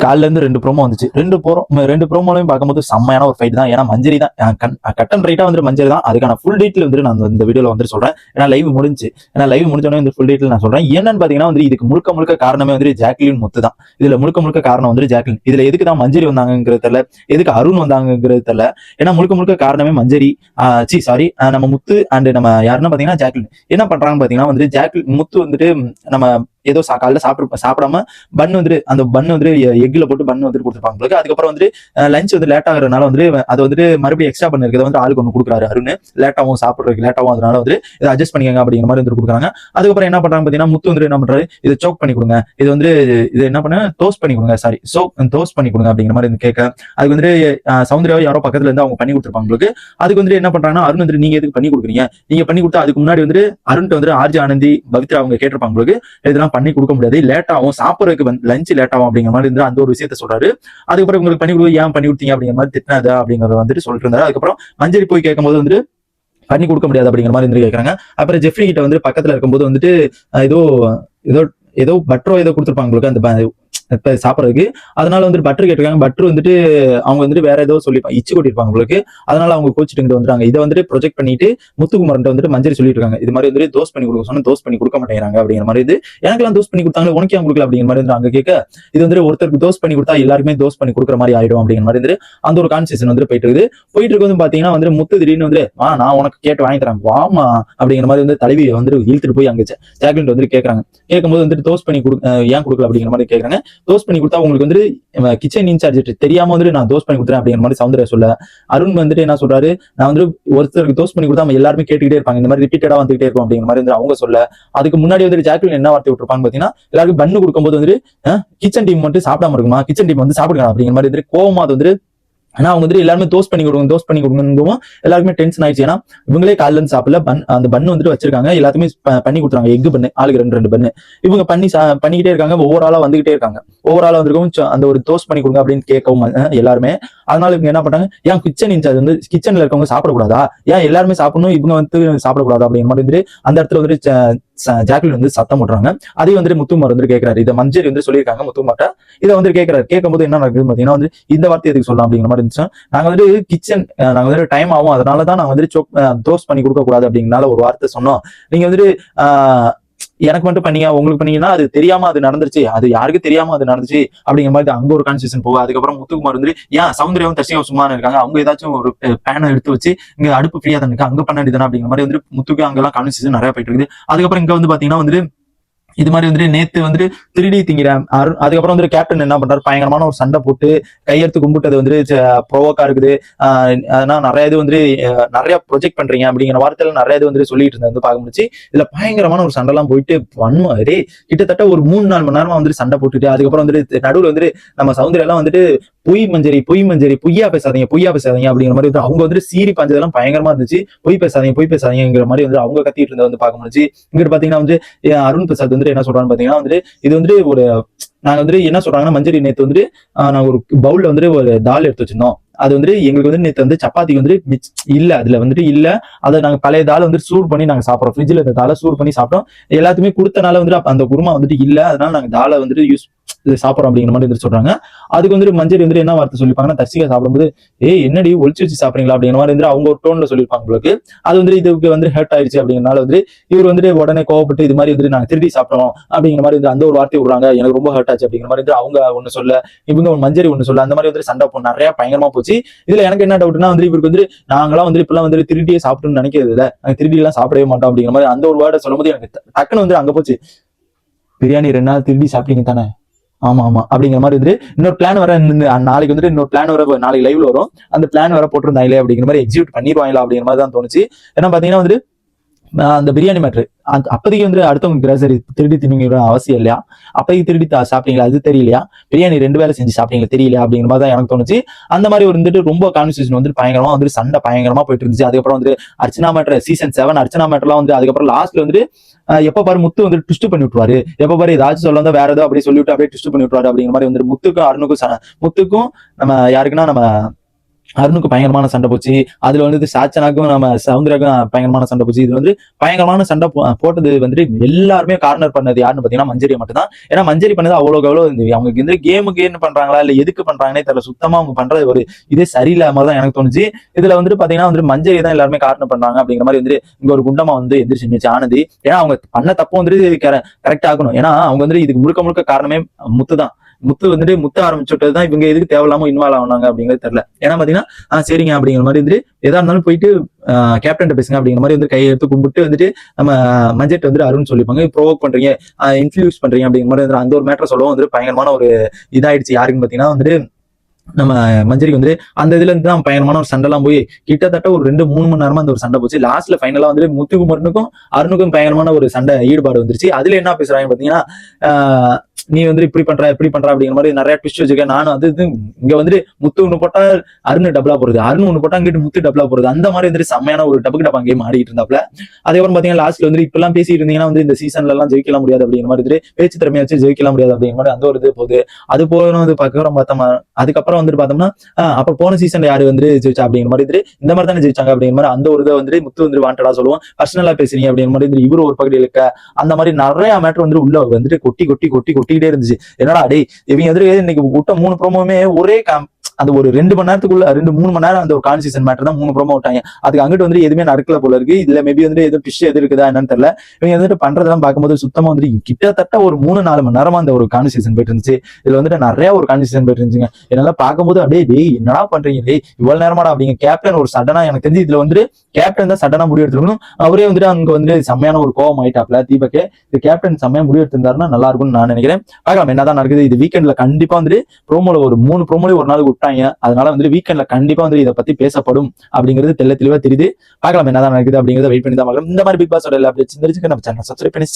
காலில இருந்து 2 ப்ரோமோ வந்துச்சு. 2 ப்ரோமோலையும் பார்க்கும்போது செம்மையான ஒரு ஃபைட் தான். ஏன்னா மஞ்சரி தான் கட் அண்ட் ரைட்டா வந்து மஞ்சரி தான். அதுக்கான ஃபுல் டீட்டெயில் வந்து நான் இந்த வீடியோல வந்து சொல்றேன். ஏன்னா லைவ் முடிஞ்சோடனே இந்த ஃபுல் டீட்டெயில் நான் சொல்றேன். என்னன்னு பாத்தீங்கன்னா வந்து இதுக்கு முழுக்க காரணமே வந்து ஜாக்லின் முத்து தான். இதுல முழுக்க காரணம் வந்து ஜாக்லின். இதுல எதுக்கு தான் மஞ்சரி வந்தாங்கிறது தெரியல, எதுக்கு அருண் வந்தாங்கிறது தெரியல. ஏன்னா முழுக்க காரணமே மஞ்சரி. சாரி, நம்ம முத்து அண்ட் நம்ம யாருன்னா பாத்தீங்கன்னா ஜாக்லின். என்ன பண்றாங்கன்னு பாத்தீங்கன்னா வந்து ஜாக்லின் முத்து வந்துட்டு நம்ம ஏதோ காலைல சாப்பிடாம பன் வந்துட்டு அந்த பன் வந்துட்டு எக்ல போட்டு பன் வந்துட்டு கொடுத்துருப்பாங்க. அதுக்கப்புறம் வந்துட்டு லஞ்ச் வந்து லேட் ஆகுறதுனால வந்து அதை வந்துட்டு மறுபடியும் எக்ஸ்ட்ரா பண்ண இருக்கிறத வந்து ஆளுக்கு ஒன்று கொடுக்குறாரு அருண். லேட்டாவும் சாப்பிடுறதுக்கு லேட்டாவும், அதனால வந்து இதை அட்ஜஸ்ட் பண்ணிக்கங்க அப்படிங்கிற மாதிரி வந்து கொடுக்குறாங்க. அதுக்கப்புறம் என்ன பண்றாங்க பாத்தீங்கன்னா முத்து வந்து என்ன பண்றாரு, இதை சோக் பண்ணி கொடுங்க, இது என்ன பண்ண டோஸ்ட் பண்ணி கொடுங்க, சாரி டோஸ்ட் பண்ணி கொடுங்க அப்படிங்கிற மாதிரி வந்து கேட்க, அதுக்கு வந்துட்டு சௌந்தர்யாவோ யாரோ பக்கத்துல இருந்து அவங்க பண்ணி கொடுத்துருப்பாங்களுக்கு. அதுக்கு வந்துட்டு என்ன பண்றாங்கன்னா அருண் வந்துட்டு நீங்க எதுக்கு பண்ணி கொடுக்குறீங்க, நீங்க பண்ணி கொடுத்தா அதுக்கு முன்னாடி வந்துட்டு அருண் வந்து ஆர்ஜி ஆனந்தி பவித்ரா அவங்க கேட்டிருப்பாங்களுக்கு, இதெல்லாம் பண்ணி கொடுக்க முடியாது, லேட் ஆகும், சாப்பிடறதுக்கு லஞ்ச் லேட் ஆகும் அப்படிங்கிற மாதிரி இருந்து அந்த ஒரு விஷயத்த சொல்றாரு. அதுக்கப்புறம் உங்களுக்கு பண்ணி கொடுக்க ஏன் பண்ணி கொடுத்தீங்க அப்படிங்கிற மாதிரி திட்டினதா அப்படிங்கறத வந்துட்டு சொல்லிட்டு இருந்தாரு. அதுக்கப்புறம் மஞ்சரி போய் கேட்கும்போது வந்துட்டு பண்ணி கொடுக்க முடியாது அப்படிங்கிற மாதிரி இருந்து கேட்கறாங்க. அப்புறம் ஜெஃப்ரி கிட்ட வந்து பக்கத்துல இருக்கும்போது வந்துட்டு ஏதோ ஏதோ ஏதோ பட்டரோ ஏதோ கொடுத்துருப்பாங்க அந்த சாப்பிடறதுக்கு. அதனால வந்து பட்டர் கேட்டிருக்காங்க. பட்டர் வந்துட்டு அவங்க வந்துட்டு வேற ஏதோ சொல்லி இச்சு கொட்டிருப்பாங்க உங்களுக்கு. அதனால அவங்க கோச்சிட்டு இங்க வந்துட்டாங்க. இதை வந்துட்டு ப்ரொஜெக்ட் பண்ணிட்டு முத்துக்குமார் வந்துட்டு மஞ்சரி சொல்லிட்டு இருக்காங்க, இது மாதிரி வந்துட்டு தோஸ் பண்ணி கொடுக்க சொன்னா தோஸ் பண்ணி கொடுக்க மாட்டேங்கிறாங்க அப்படிங்கிற மாதிரி. இது எனக்கெல்லாம் தோஸ் பண்ணி கொடுத்தாங்க, உனக்கு ஏன் கொடுக்கல அப்படிங்கிற மாதிரி அங்க கேட்க, இது வந்து ஒருத்தருக்கு தோஸ் பண்ணி கொடுத்தா எல்லாருமே தோஸ் பண்ணி கொடுக்குற மாதிரி ஆயிடும் அப்படிங்கிற மாதிரி வந்து அந்த ஒரு கான்செஷன் வந்து போயிட்டு இருக்கு பாத்தீங்கன்னா வந்து முத்து திடீர்னு வந்து நான் உனக்கு கேட்டு வாங்கி தரேன் வாமா அப்படிங்கிற மாதிரி வந்து தலைவி வந்து இழுத்துட்டு போய் அங்க ஜாக்லின் வந்து கேட்கறாங்க. கேட்கும்போது வந்துட்டு தோஸ் பண்ணி ஏன் கொடுக்கல அப்படிங்கிற மாதிரி கேட்கறாங்க. தோஸ் பண்ணி கொடுத்தா உங்களுக்கு வந்து கிச்சன் இன்சார்ஜ் தெரியாம வந்துட்டு நான் தோஸ் பண்ணி கொடுத்துறேன் அப்படிங்கிற மாதிரி சௌந்தர்யா சொல்ல, அருண் வந்துட்டு என்ன சொல்றாரு, நான் வந்து ஒருத்தருக்கு தோஸ் பண்ணி கொடுத்தா எல்லாருமே கேட்டுக்கிட்டே இருப்பாங்க, இந்த மாதிரி ரிப்பீட்டடா வந்துகிட்டே இருக்கும் அப்படிங்கிற மாதிரி வந்து அவங்க சொல்ல, அதுக்கு முன்னாடி வந்து ஜாக்லின் என்ன வார்த்தை விட்டுருப்பாங்க பாத்தீங்கன்னா, எல்லாருக்கும் பண்ணு கொடுக்கும்போது வந்துட்டு கிச்சன் டீம் மட்டும் சாப்பிடாம இருக்குமா, கிச்சன் டீம் வந்து சாப்பிடுங்க அப்படிங்கிற மாதிரி வந்து கோவமா அது வந்து. ஆனா அவங்க வந்துட்டு எல்லாருமே தோஸ் பண்ணி கொடுங்க எல்லாருமே டென்ஷன் ஆயிடுச்சு. ஏன்னா இவங்களே காலைல இருந்து சாப்பிடல, அந்த பண்ணு வந்துட்டு வச்சிருக்காங்க, எல்லாத்துமே பண்ணி கொடுத்துறாங்க, எக் பண்ணு ஆளுக்கு 2 பண்ணு இவங்க பண்ணிக்கிட்டே இருக்காங்க, ஒவ்வொரு ஆளா வந்துகிட்டே இருக்காங்க, ஒவ்வொரு ஆளா வந்துருக்கும் அந்த ஒரு தோஸ் பண்ணி கொடுங்க அப்படின்னு கேட்கவும் எல்லாருமே. அதனால இவங்க என்ன பண்றாங்க, ஏன் கிச்சன் இன்சார்ஜ் வந்து கிச்சன்ல இருக்கவங்க சாப்பிடக்கூடாதா, ஏன் எல்லாருமே சாப்பிடணும் இவங்க வந்து சாப்பிடக்கூடாது அப்படிங்கிற மாதிரி வந்துட்டு அந்த இடத்துல வந்துட்டு ஜாக்லின் வந்து சத்தம் போடுறாங்க. அதையும் வந்துட்டு முத்துக்குமார் வந்து கேட்கிறாரு, இதை மஞ்சரி வந்து சொல்லியிருக்காங்க முத்துக்குமார்ட்ட, இதை வந்து கேட்கிறாரு. கேட்கும்போது என்ன நடக்குது பாத்தீங்கன்னா வந்து இந்த வார்த்தை எதுக்கு சொல்லலாம் அப்படிங்கிற மாதிரி இருந்துச்சு. நாங்க வந்து கிச்சன் நாங்க வந்து டைம் ஆகும், அதனாலதான் நாங்க வந்துட்டு தோஸ் பண்ணி கொடுக்க கூடாது அப்படிங்கறனால ஒரு வார்த்தை சொன்னோம். நீங்க வந்துட்டு எனக்கு மட்டும் பண்ணீங்க உங்களுக்கு பண்ணீங்கன்னா அது தெரியாம அது நடந்துருச்சு, அது யாருக்கு தெரியாம அது நடந்துச்சு அப்படிங்கிற மாதிரி அங்க ஒரு கான்செஷன் போகும். அதுக்கப்புறம் முத்துக்குமார் வந்து ஏன் சௌந்தர்யாவும் தர்ஷிகாவும் சும்மா இருக்காங்க, அவங்க ஏதாச்சும் ஒரு பேனை எடுத்து வச்சு இங்க அடுப்பு ஃப்ரீயா தான் இருக்கு, அங்க பண்ண வேண்டியதானே அப்படிங்கிற மாதிரி வந்து முத்துக்கு அங்கெல்லாம் கான்வர்சேஷன் நிறைய போயிட்டு இருக்குது. அதுக்கப்புறம் இங்க வந்து பாத்தீங்கன்னா வந்துட்டு இது மாதிரி வந்துட்டு நேத்து வந்துட்டு 3D திங்கிறேன். அதுக்கப்புறம் வந்துட்டு கேப்டன் என்ன பண்றாரு, பயங்கரமான ஒரு சண்டை போட்டு கையெடுத்து கும்பிட்டது வந்துட்டு ப்ரோவோக்கா இருக்குது. அதனால நிறைய இது வந்துட்டு நிறைய ப்ரொஜெக்ட் பண்றீங்க அப்படிங்கிற வார்த்தையில நிறைய இது வந்துட்டு சொல்லிட்டு இருந்தது வந்து பார்க்க முடிச்சு. இதுல பயங்கரமான ஒரு சண்டை எல்லாம் போயிட்டு வன்மாதிரி கிட்டத்தட்ட ஒரு 3-4 மணி நேரமா வந்துட்டு சண்டை போட்டுட்டு, அதுக்கப்புறம் வந்துட்டு நடுவில் வந்துட்டு நம்ம சௌந்தர்யா எல்லாம் வந்துட்டு பொய் மஞ்சரி பொய்யா பேசாதீங்க அப்படிங்கிற மாதிரி அவங்க வந்துட்டு சீரி பாஞ்சதெல்லாம் பயங்கரமா இருந்துச்சு. பொய் பேசாதீங்கிற மாதிரி வந்து அவங்க கத்திட்டு இருந்தது வந்து பார்க்க முடிச்சு. இங்கிட்டு பாத்தீங்கன்னா வந்து அருண் பிரசாத் வந்து என்ன சொல்றான்னு பாத்தீங்கன்னா வந்து இது வந்துட்டு ஒரு நாங்க வந்துட்டு என்ன சொல்றாங்கன்னா மஞ்சரி நேத்து வந்துட்டு நாங்க ஒரு பவுல்ல வந்துட்டு ஒரு தால் எடுத்து வச்சிருந்தோம், அது வந்துட்டு எங்களுக்கு வந்து நேற்று வந்து சப்பாத்திக்கு வந்துட்டு இல்ல, அதுல வந்துட்டு இல்ல, அதை நாங்க பழைய தாலை வந்து சூடு பண்ணி நாங்க சாப்பிடுறோம், ஃப்ரிட்ஜ்ல இருந்த தாலை சூடு பண்ணி சாப்பிட்டோம், எல்லாத்துமே கொடுத்தனால வந்துட்டு அந்த குருமா வந்துட்டு இல்ல, அதனால நாங்க தாலை வந்துட்டு யூஸ் சாப்பிடுறோம் அப்படிங்கிற மாதிரி வந்து சொல்றாங்க. அதுக்கு வந்துட்டு மஞ்சரி வந்துட்டு என்ன வார்த்தை சொல்லிப்பாங்கன்னா, தர்ஷிகா சாப்பிடும்போது என்னடி ஒளிச்சு வச்சு சாப்பிடுறீங்களா அப்படிங்கிற மாதிரி வந்து அவங்க ஒரு டோன்ல சொல்லியிருப்பாங்க உங்களுக்கு. அது வந்துட்டு இதுக்கு வந்து ஹர்ட் ஆயிடுச்சு அப்படிங்கிறனால வந்து இவர் வந்துட்டு உடனே கோவப்பட்டு இது மாதிரி வந்துட்டு நாங்க திருடி சாப்பிட்டோம் அப்படிங்கிற மாதிரி வந்து அந்த ஒரு வார்த்தை விடுறாங்க. எனக்கு ரொம்ப ஹர்ட் ஆச்சு அப்படிங்கிற மாதிரி வந்து அவங்க ஒண்ணு சொல்ல, இவங்க மஞ்சரி ஒண்ணு சொல்ல, அந்த மாதிரி வந்து சண்டை நிறைய பயங்கரமா போச்சு. இதுல எனக்கு என்ன டவுட்னா வந்து இவருக்கு வந்து நாங்களாம் வந்து இப்பெல்லாம் வந்து திருடியே சாப்பிட்டுன்னு நினைக்கிறது இல்ல, நாங்க திருடி எல்லாம் சாப்பிடவே மாட்டோம் அப்படிங்கிற மாதிரி அந்த ஒரு வேர்டை சொல்லும்போது எனக்கு டக்குன்னு வந்து அங்க போச்சு, பிரியாணி 2 நாள் திருடி சாப்பிட்டீங்க தானே, ஆமா அப்படிங்கிற மாதிரி இருந்து இன்னொரு பிளான் வர நாளைக்கு வந்துட்டு இன்னொரு பிளான் வர நாளைக்கு லைவ்ல வரும், அந்த பிளான் வர போட்டிருந்தாங்களே அப்படிங்கிற மாதிரி எக்ஸிக்யூட் பண்ணிடுவாங்களா அப்படிங்கிற மாதிரி தான் தோணுச்சு. ஏன்னா பாத்தீங்கன்னா வந்து அந்த பிரியாணி மேட்ரு அப்போதைக்கு வந்து அடுத்தவங்க கிராசரி திருடி தின்னுங்கிற அவசியம் இல்லையா, அப்போதைக்கு திருடி சாப்பிட்டீங்களா அது தெரியலையா, பிரியாணி 2 வேளை செஞ்சு சாப்பிட்டீங்களா தெரியலையா அப்படிங்கிற மாதிரி தான் எனக்கு தோணுச்சு. அந்த மாதிரி ஒரு வந்துட்டு ரொம்ப கான்வர்சேஷன் வந்து பயங்கரமா வந்து சண்டை பயங்கரமா போயிட்டு இருந்துச்சு. அதுக்கப்புறம் வந்து அர்ச்சனா மேட்டர் சீசன் 7 அர்ச்சனா மேட்டர்லாம் வந்து அதுக்கப்புறம் லாஸ்ட்ல வந்து எப்ப பாரு முத்து வந்து ட்விஸ்ட் பண்ணி விட்டுருவாரு, எப்ப பாரு ஏதாச்சும் சொல்ல வந்து வேற ஏதோ அப்படி சொல்லிவிட்டு அப்படியே ட்விஸ்ட் பண்ணி விட்டுருவாரு அப்படிங்கிற மாதிரி வந்து முத்துக்கும் நம்ம யாருக்குன்னா நம்ம அருணுக்கு பயங்கரமான சண்டை போச்சு. அதுல வந்து சாச்சனாக்கும் நம்ம சவுந்தராக்கும் பயங்கரமான சண்டை போச்சு. இது வந்து பயங்கரமான சண்டை போட்டது வந்துட்டு எல்லாருமே கார்னர் பண்ணது யாருன்னு பாத்தீங்கன்னா மஞ்சரி மட்டும் தான். ஏன்னா மஞ்சரி பண்ணது அவ்வளவு அவங்க இந்த கேமுக்கு என்ன பண்றாங்களா இல்ல எதுக்கு பண்றாங்கன்னே தெரியல. சுத்தமா அவங்க பண்றது ஒரு இதே சரியில்லாம தான் எனக்கு தோணுச்சு. இதுல வந்துட்டு பாத்தீங்கன்னா வந்து மஞ்சரி தான் எல்லாருமே கார்னர் பண்றாங்க அப்படிங்கிற மாதிரி வந்து இங்க ஒரு குண்டமா வந்து எந்திரிச்சு ஆனது. ஏன்னா அவங்க பண்ண தப்பு வந்துட்டு கரெக்ட் ஆகணும். ஏன்னா அவங்க வந்து இதுக்கு முழுக்க முழுக்க காரணமே முத்து தான். முத்து வந்துட்டு முத்த ஆரம்பிச்சுட்டதுதான் இவங்க எதுக்கு தேவையில்லாம இன்வால்வ் ஆனாங்க அப்படிங்கிறது தெரியல. ஏன்னா பாத்தீங்கன்னா சரிங்க அப்படிங்கிற மாதிரி வந்து எதா இருந்தாலும் போயிட்டு கேப்டன் பேசுங்க அப்படிங்கிற மாதிரி வந்து கையை எடுத்து கும்பிட்டு வந்துட்டு நம்ம மஞ்சள் வந்துட்டு அருண் சொல்லிப்பாங்க, ப்ரோவோக் பண்றீங்க, இன்ஃபியூஸ் பண்றீங்க அப்படிங்கிற மாதிரி வந்து அந்த ஒரு மேட்டர் சொல்லவும் வந்து பயங்கரமான ஒரு இதாயிடுச்சு. யாருக்குன்னு பாத்தீங்கன்னா வந்துட்டு நம்ம மஞ்சரிக்கு வந்து அந்த இதுல இருந்து தான் பயங்கரமான ஒரு சண்டை எல்லாம் போய் கிட்டத்தட்ட ஒரு 2-3 மணி நேரமா அந்த ஒரு சண்டை போச்சு. லாஸ்ட்ல ஃபைனலா வந்து முத்துக்குமரனுக்கும் அருணுக்கும் பயங்கரமான ஒரு சண்டை ஈடுபாடு வந்துருச்சு. அதுல என்ன பேசுறாங்க பாத்தீங்கன்னா நீ வந்து இப்படி பண்ற அப்படிங்கிற மாதிரி நிறைய ட்விஸ்ட் வச்சிருக்கேன். நானும் அது இங்க வந்துட்டு முத்து ஒண்ணு போட்டா அருண் டபுளா போறது, அருண் ஒண்ணு போட்டா அங்கிட்டு முத்து டபுளா போறது, அந்த மாதிரி வந்துட்டு செம்மையான ஒரு டபுக்கு டப்பா கேம் ஆடிட்டு இருந்தாப்ல. அதுக்கப்புறம் பாத்தீங்கன்னா லாஸ்ட்ல வந்து இப்ப எல்லாம் பேசிட்டு இருந்தீங்கன்னா வந்து இந்த சீசன்ல எல்லாம் ஜெயிக்கலாம் முடியாது அப்படிங்கிற மாதிரி பேச்சு திறமையை வச்சு ஜெயிக்கலாம் முடியாது அப்படிங்கிற மாதிரி அந்த ஒரு இது போகுது. அது போகணும் வந்து பார்த்தோம்னா அதுக்கப்புறம் வந்துட்டு பார்த்தோம்னா அப்ப போன சீசன்ல யாரு வந்து ஜெயிச்சா அப்படிங்கிற மாதிரி இந்த மாதிரி தானே ஜெயிச்சாங்க அப்படிங்கிற மாதிரி அந்த ஒரு இதை வந்து முத்து வந்து வாண்டடா சொல்லுவோம். பர்சனலா பேசுறீங்க அப்படிங்கிற மாதிரி இவரு ஒரு பகுதி இருக்க அந்த மாதிரி நிறைய மேட்டர் வந்து உள்ள வந்துட்டு கொட்டிக்கிட்டே இருந்துச்சு. என்னடா டேய் இவங்க வந்துட்டு இன்னைக்கு விட்ட 3 ப்ரோமோவுமே ஒரே அந்த ஒரு 2 மணி நேரத்துக்குள்ள 2-3 மணி நேரம் அந்த ஒரு கான்வர்சேஷன் மேட்டர் தான் 3 ப்ரோமோ விட்டாங்க. அதுக்கு அங்கிட்டு வந்து எதுவுமே நடக்கல போல இருக்கு. இதுல மேபி வந்து ஏதோ டிஷ் எது இருக்குதா என்னன்னு தெரியல. இவங்க வந்துட்டு பண்றதெல்லாம் பார்க்கும்போது சுத்தமா வந்து கிட்டத்தட்ட ஒரு 3-4 மணி நேரமா அந்த ஒரு கான்வர்சேஷன் போயிட்டு இருந்துச்சு. இதுல வந்துட்டு நிறைய ஒரு கான்வர்சேஷன் போயிட்டு இருந்துச்சுங்க. என்னால பார்க்கும்போது அப்படியே டேய் என்னடா பண்றீங்க டேய் இவ்வளவு நேரமாடா அப்படிங்க. கேப்டன் ஒரு சடனா எனக்கு தெரிஞ்சு இதுல வந்துட்டு கேப்டன் தான் சடனா முடிவு எடுத்துக்கணும். அவரே வந்துட்டு அங்க வந்து செம்மையான ஒரு கோவம் ஆயிட்டாப்ல தீபக்கு. இது கேப்டன் செம்மையா முடிவு எடுத்திருந்தாருன்னா நல்லா இருக்கும்னு நான் நினைக்கிறேன். பார்க்கலாம் என்னதான் நடக்குது. இது வீக்கெண்ட்ல கண்டிப்பா வந்துட்டு ப்ரோமோல ஒரு 3 ப்ரோமோல ஒரு நாள் விட்டாங்க. அதனால வந்து வீக்கெண்ட்ல கண்டிப்பா வந்து இதை பத்தி பேசப்படும் அப்படிங்கிறது தெளிவா தெரியுது. பார்க்கலாம் என்னதான் நடக்குது அப்படிங்கறத வெயிட் பண்ணி தான் பார்க்கலாம். இந்த மாதிரி பிக் பாஸோட எல்லா அப்டேட்ஸ் தெரிஞ்சுக்க நம்ம சேனல் சப்ஸ்கிரைப் பண்ணி